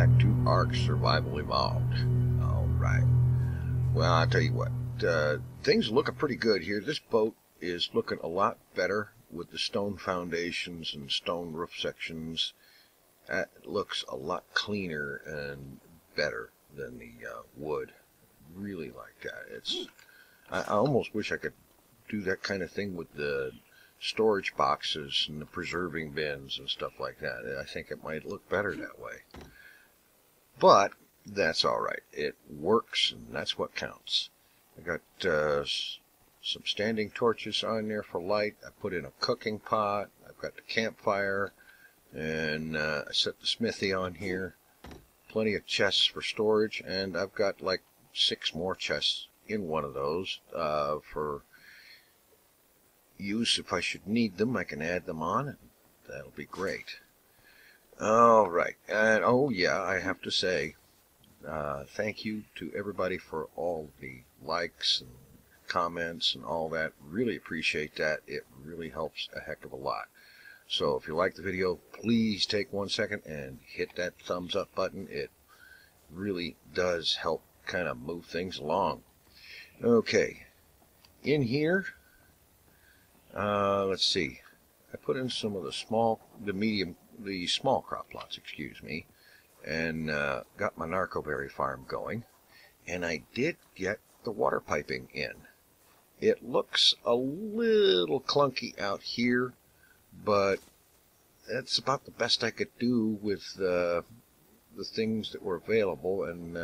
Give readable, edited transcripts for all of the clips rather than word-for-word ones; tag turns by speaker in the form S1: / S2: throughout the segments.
S1: back to ARK Survival Evolved. Alright. Well, I'll tell you what. Things are looking pretty good here. This boat is looking a lot better with the stone foundations and stone roof sections. That looks a lot cleaner and better than the wood. Really like that. I almost wish I could do that kind of thing with the storage boxes and the preserving bins and stuff like that. I think it might look better that way. But that's alright. It works, and that's what counts. I got some standing torches on there for light. I put in a cooking pot. I've got the campfire, and I set the smithy on here. Plenty of chests for storage, and I've got like 6 more chests in one of those for use. If I should need them, I can add them on, and that'll be great. Alright, and oh yeah, I have to say thank you to everybody for all the likes and comments and all that. Really appreciate that. It really helps a heck of a lot. So if you like the video, please take 1 second and hit that thumbs up button. It really does help kind of move things along. Okay, in here, let's see. I put in some of the small crop plots, excuse me, and got my narcoberry farm going. And I did get the water piping in. It looks a little clunky out here, but that's about the best I could do with the things that were available. And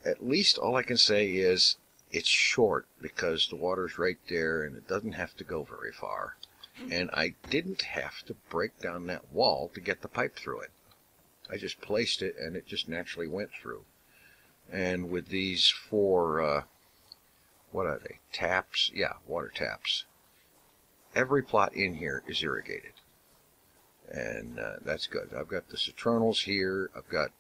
S1: at least all I can say is it's short because the water's right there and it doesn't have to go very far. And I didn't have to break down that wall to get the pipe through it. I just placed it and it just naturally went through. And with these 4, what are they? Taps? Yeah, water taps. Every plot in here is irrigated. And that's good. I've got the citronals here. I've got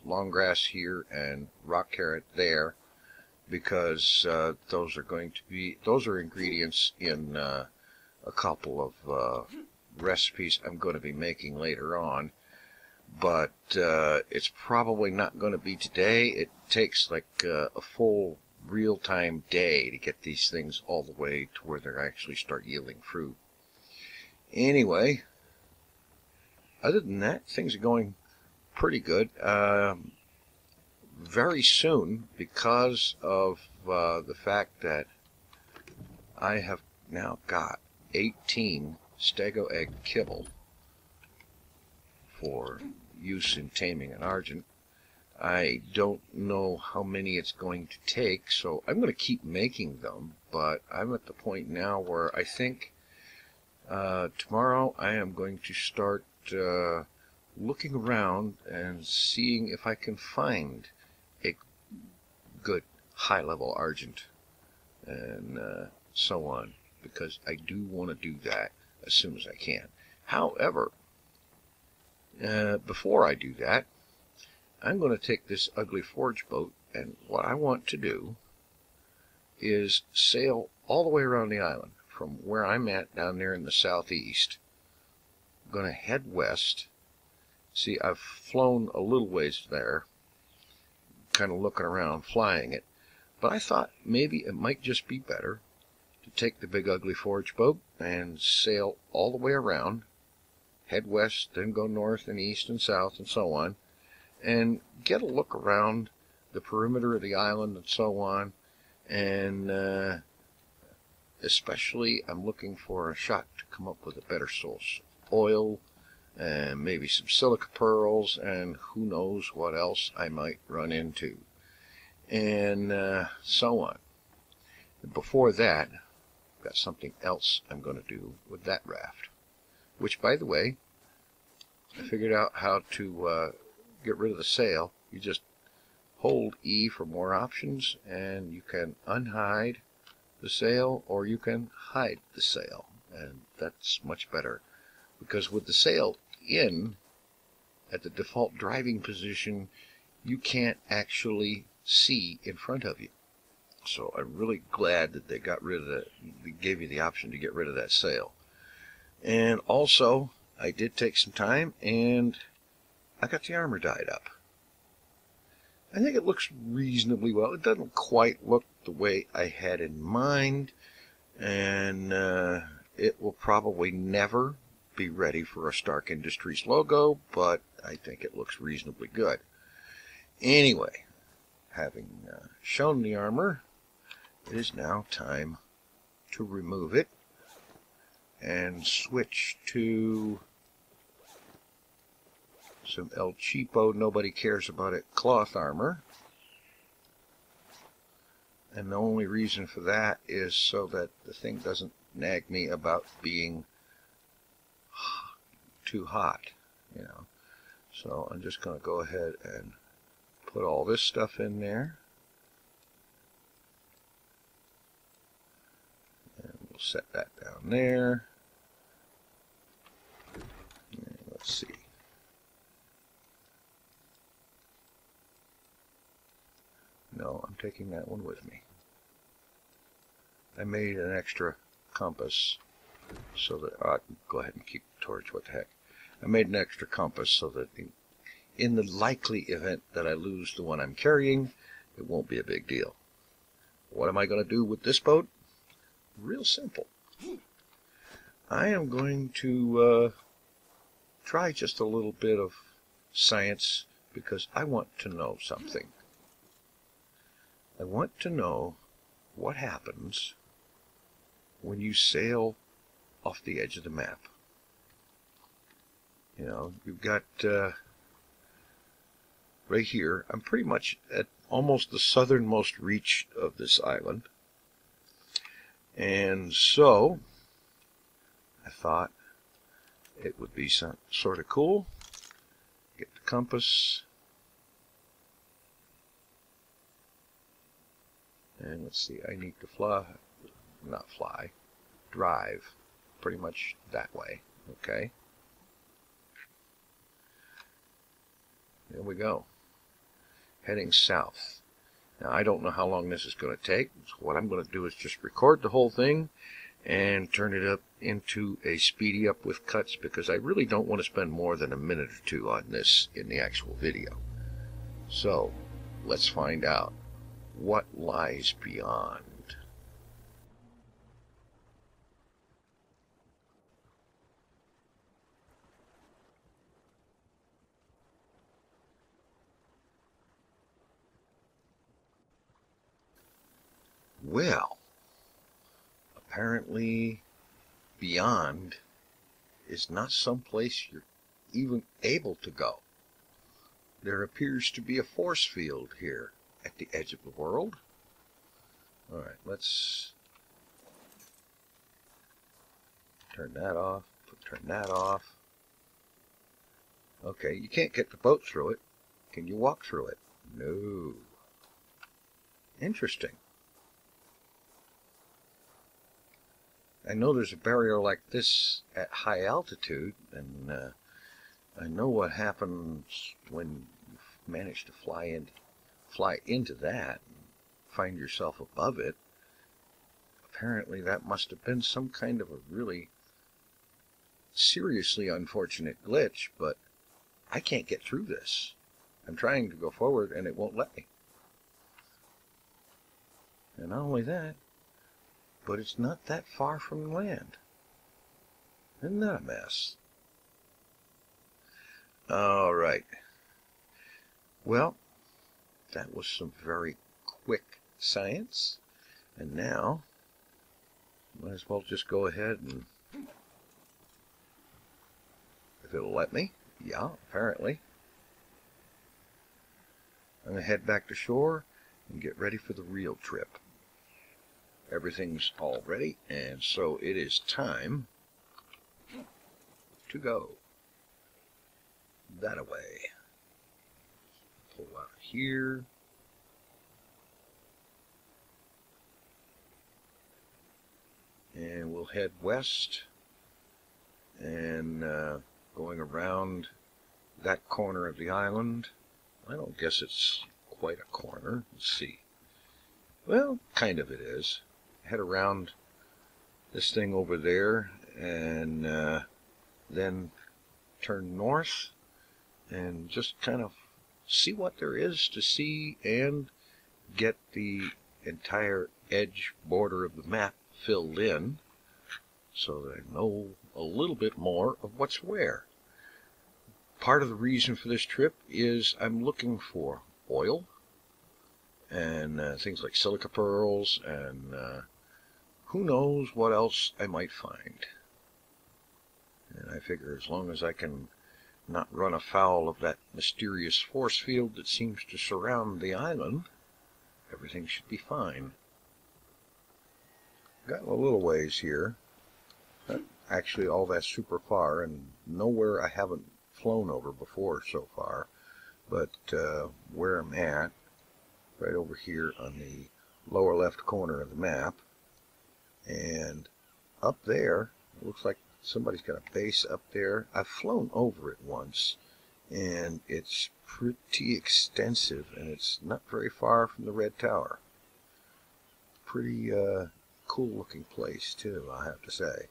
S1: long grass here and rock carrot there, because those are ingredients in a couple of recipes I'm going to be making later on. But it's probably not going to be today. It takes like a full real-time day to get these things all the way to where they actually start yielding fruit. Anyway, other than that, things are going pretty good. Very soon, because of the fact that I have now got 18 stego egg kibble for use in taming an argent, I don't know how many it's going to take, so I'm going to keep making them. But I'm at the point now where I think tomorrow I am going to start looking around and seeing if I can find a good high-level argent and so on, because I do want to do that as soon as I can. However, before I do that, I'm going to take this ugly forge boat, and what I want to do is sail all the way around the island from where I'm at down there in the southeast. I'm going to head west. See, I've flown a little ways there, kind of looking around, flying it, but I thought maybe it might just be better to take the big ugly forge boat and sail all the way around, head west, then go north and east and south and so on, and get a look around the perimeter of the island and so on. And especially I'm looking for a shot to come up with a better source of oil, and maybe some silica pearls, and who knows what else I might run into, and so on. And before that, I've got something else I'm going to do with that raft, which, by the way, I figured out how to get rid of the sail. You just hold E for more options, and you can unhide the sail, or you can hide the sail, and that's much better, because with the sail in at the default driving position, you can't actually see in front of you. So I'm really glad that they gave you the option to get rid of that sail. And also, I did take some time and I got the armor dyed up. I think it looks reasonably well. It doesn't quite look the way I had in mind, and it will probably never be ready for a Stark Industries logo, but I think it looks reasonably good. Anyway, having shown the armor, it is now time to remove it and switch to some El Cheapo, nobody cares about it, cloth armor. And the only reason for that is so that the thing doesn't nag me about being too hot, you know. So I'm just going to go ahead and put all this stuff in there. And we'll set that down there. And let's see. No, I'm taking that one with me. I made an extra compass so that I can go ahead and keep the torch. What the heck? I made an extra compass so that in the likely event that I lose the one I'm carrying, it won't be a big deal. What am I going to do with this boat? Real simple. I am going to try just a little bit of science because I want to know something. I want to know what happens when you sail off the edge of the map. You know, you've got right here, I'm pretty much at almost the southernmost reach of this island. And so, I thought it would be sort of cool. Get the compass. And let's see, I need to drive pretty much that way. Okay. There we go. Heading south. Now, I don't know how long this is going to take. So what I'm going to do is just record the whole thing and turn it up into a speedy up with cuts because I really don't want to spend more than a minute or two on this in the actual video. So, let's find out what lies beyond. Well, apparently beyond is not someplace you're even able to go. There appears to be a force field here at the edge of the world. Alright, let's turn that off, turn that off. Okay, you can't get the boat through it. Can you walk through it? No. Interesting. I know there's a barrier like this at high altitude, and I know what happens when you manage to fly into that and find yourself above it. Apparently that must have been some kind of a really seriously unfortunate glitch, but I can't get through this. I'm trying to go forward and it won't let me. And not only that, but it's not that far from land. Isn't that a mess? All right. Well, that was some very quick science. And now, might as well just go ahead and, if it'll let me, yeah, apparently. I'm going to head back to shore and get ready for the real trip. Everything's all ready, and so it is time to go. That away. Pull out of here. And we'll head west and going around that corner of the island. I don't guess it's quite a corner. Let's see. Well, kind of it is. Head around this thing over there and then turn north and just kind of see what there is to see and get the entire edge border of the map filled in so that I know a little bit more of what's where. Part of the reason for this trip is I'm looking for oil and things like silica pearls and who knows what else I might find. And I figure as long as I can not run afoul of that mysterious force field that seems to surround the island, everything should be fine. Got a little ways here. Not actually all that super far, and nowhere I haven't flown over before so far, but where I'm at, right over here on the lower left corner of the map, and up there, it looks like somebody's got a base up there. I've flown over it once, and it's pretty extensive, and it's not very far from the Red Tower. Pretty cool looking place too, I have to say.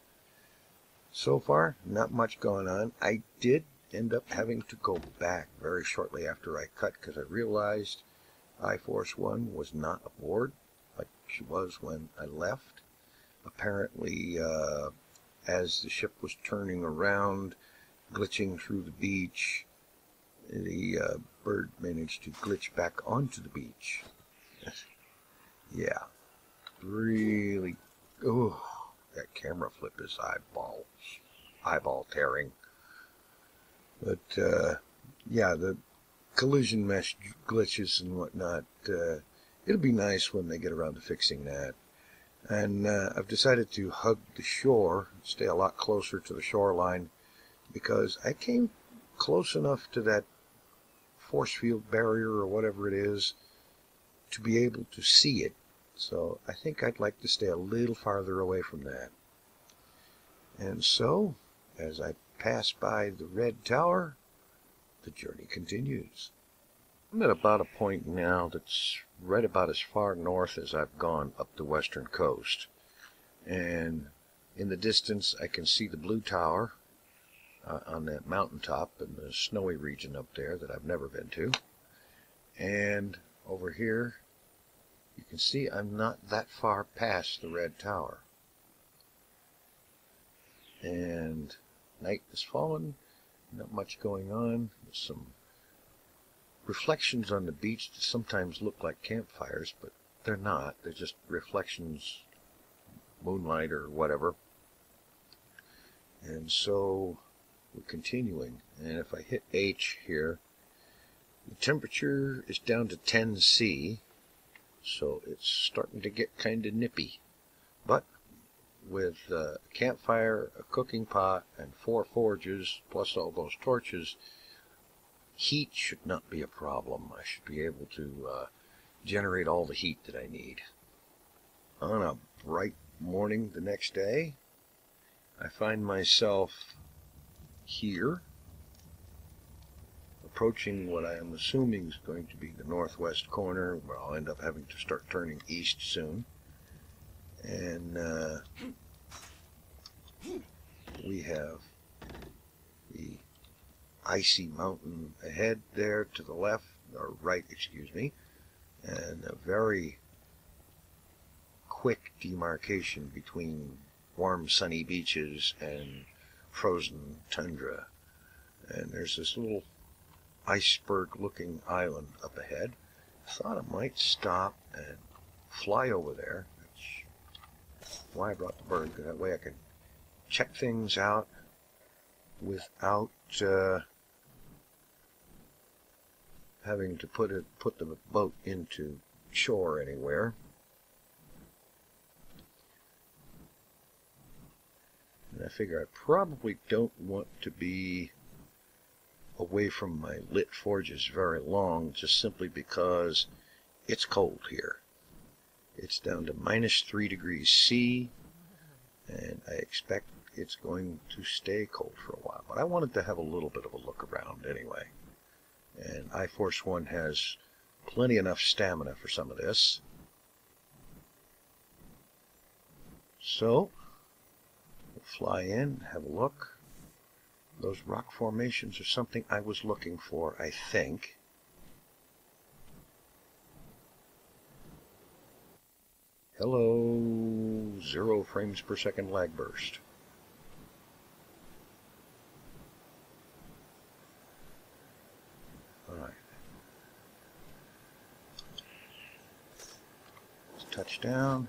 S1: So far, not much going on. I did end up having to go back very shortly after I cut because I realized I-Force 1 was not aboard like she was when I left. Apparently, as the ship was turning around, glitching through the beach, the bird managed to glitch back onto the beach. Yeah, really, oh, that camera flip is eyeball tearing. But yeah, the collision mesh glitches and whatnot, it'll be nice when they get around to fixing that. And I've decided to hug the shore, stay a lot closer to the shoreline, because I came close enough to that force field barrier or whatever it is to be able to see it. So I think I'd like to stay a little farther away from that. And so, as I pass by the Red Tower, the journey continues. I'm at about a point now that's right about as far north as I've gone up the western coast. And in the distance I can see the Blue Tower on that mountaintop in the snowy region up there that I've never been to. And over here you can see I'm not that far past the Red Tower. And night has fallen, not much going on. There's some reflections on the beach that sometimes look like campfires, but they're not. They're just reflections, moonlight or whatever. And so we're continuing. And if I hit H here, the temperature is down to 10°C, so it's starting to get kind of nippy. But with a campfire, a cooking pot, and 4 forges, plus all those torches, heat should not be a problem. I should be able to generate all the heat that I need. On a bright morning the next day, I find myself here, approaching what I am assuming is going to be the northwest corner, where I'll end up having to start turning east soon. And we have the icy mountain ahead there to the left, or right, excuse me, and a very quick demarcation between warm sunny beaches and frozen tundra. And there's this little iceberg looking island up ahead. I thought I might stop and fly over there, which is why I brought the bird, because that way I can check things out without having to put the boat into shore anywhere. And I figure I probably don't want to be away from my lit forges very long, just simply because it's cold here. It's down to -3°C, and I expect it's going to stay cold for a while. But I wanted to have a little bit of a look around anyway. And I-Force 1 has plenty enough stamina for some of this. So, we'll fly in, have a look. Those rock formations are something I was looking for, I think. Hello, 0 frames per second lag burst. Alright. Let's touch down.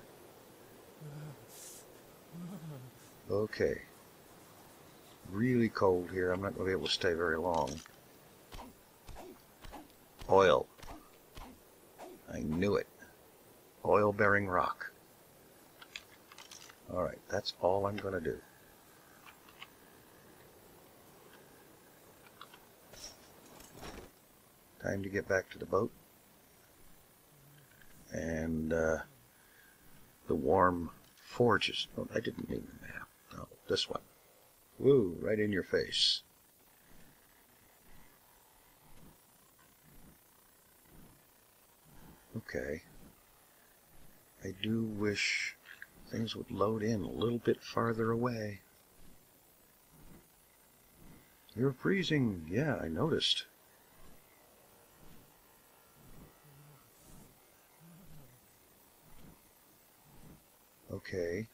S1: Okay. Really cold here. I'm not going to be able to stay very long. Oil. I knew it. Oil-bearing rock. Alright, that's all I'm going to do. Time to get back to the boat. And the warm forges. Oh, I didn't mean the map. No, this one. Woo, right in your face. Okay. I do wish things would load in a little bit farther away. You're freezing. Yeah, I noticed. Okay.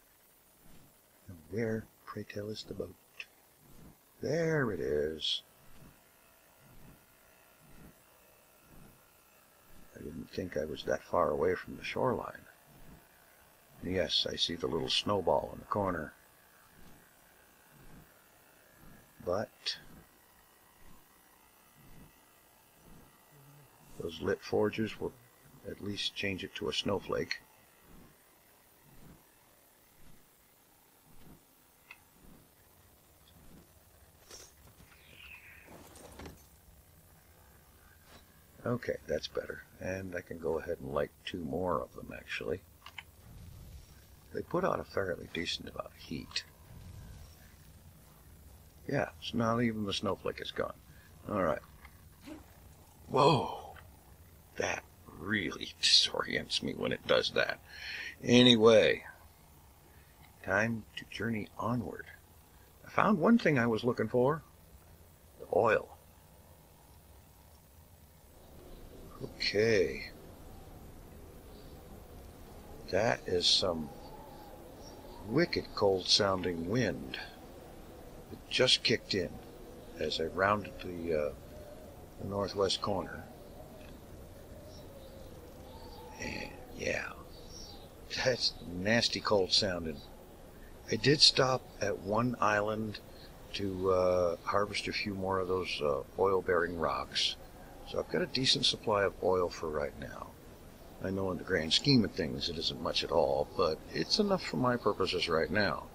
S1: And where, pray tell, is the boat? There it is. I didn't think I was that far away from the shoreline. Yes, I see the little snowball in the corner. But those lit forges will at least change it to a snowflake. Okay, that's better. And I can go ahead and light 2 more of them, actually. They put out a fairly decent amount of heat. Yeah, so now even the snowflake is gone. Alright. Whoa! That really disorients me when it does that. Anyway, time to journey onward. I found one thing I was looking for. The oil. Okay. That is some wicked cold sounding wind. It just kicked in as I rounded the northwest corner. And yeah, that's nasty cold sounding. I did stop at one island to harvest a few more of those oil-bearing rocks. So I've got a decent supply of oil for right now. I know in the grand scheme of things it isn't much at all, but it's enough for my purposes right now.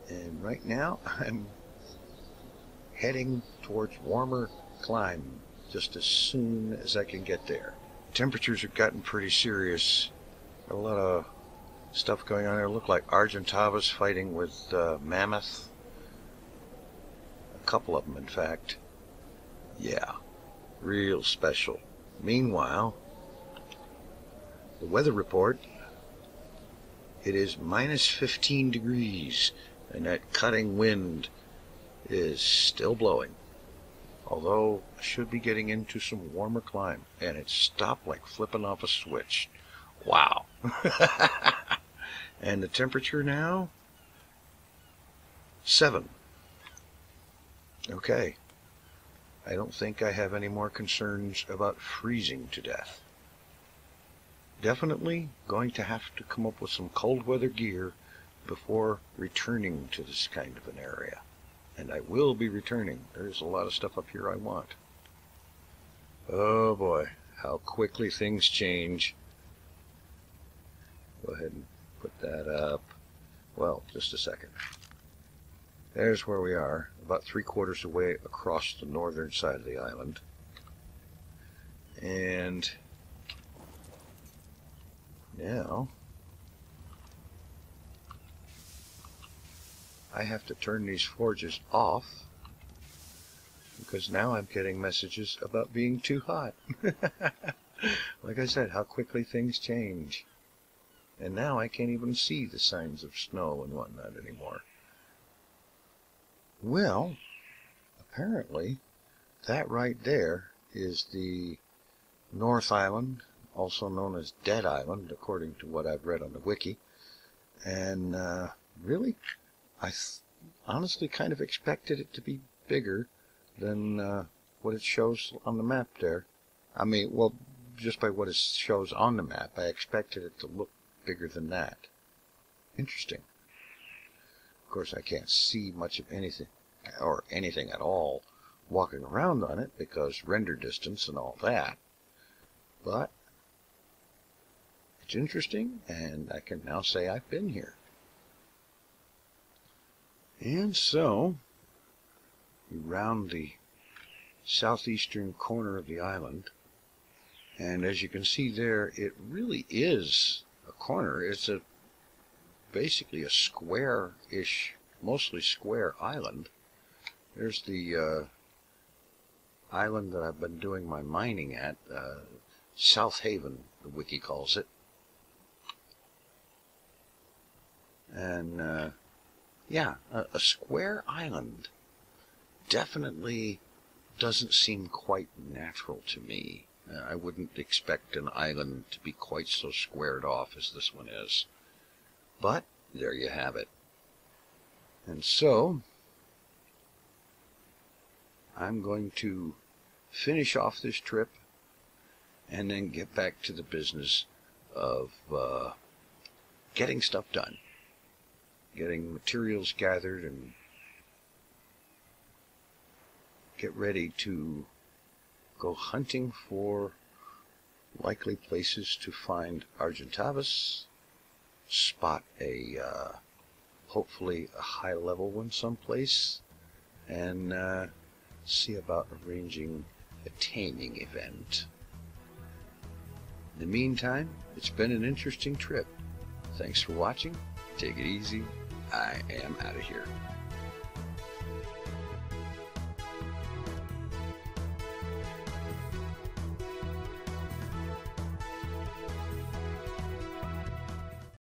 S1: And right now I'm heading towards warmer climate just as soon as I can get there. Temperatures have gotten pretty serious. Got a lot of stuff going on there. Look like Argentava's fighting with mammoth. A couple of them, in fact. Yeah, real special. Meanwhile, the weather report, it is minus 15 degrees, and that cutting wind is still blowing. Although, I should be getting into some warmer climate, and it stopped like flipping off a switch. Wow. And the temperature now? 7. Okay. I don't think I have any more concerns about freezing to death. Definitely going to have to come up with some cold weather gear before returning to this kind of an area. And I will be returning. There's a lot of stuff up here I want. Oh boy, how quickly things change. Go ahead and put that up. Well, just a second. There's where we are, about 3/4 away across the northern side of the island. And now I have to turn these forges off because now I'm getting messages about being too hot. Like I said, how quickly things change. And now I can't even see the signs of snow and whatnot anymore. Well, apparently that right there is the North Island, also known as Dead Island, according to what I've read on the wiki. And really, I honestly kind of expected it to be bigger than what it shows on the map there. I mean, well, just by what it shows on the map, I expected it to look bigger than that. Interesting. Of course, I can't see much of anything, or anything at all, walking around on it because render distance and all that. But it's interesting, and I can now say I've been here. And so, we round the southeastern corner of the island, and as you can see there, it really is a corner. It's basically a square-ish, mostly square island. There's the island that I've been doing my mining at, South Haven, the wiki calls it. And yeah, a square island definitely doesn't seem quite natural to me. I wouldn't expect an island to be quite so squared off as this one is. But there you have it. And so, I'm going to finish off this trip and then get back to the business of getting stuff done. Getting materials gathered and get ready to go hunting for likely places to find Argentavis, spot a hopefully a high level one someplace, and see about arranging a taming event. In the meantime, it's been an interesting trip. Thanks for watching. Take it easy. I am out of here.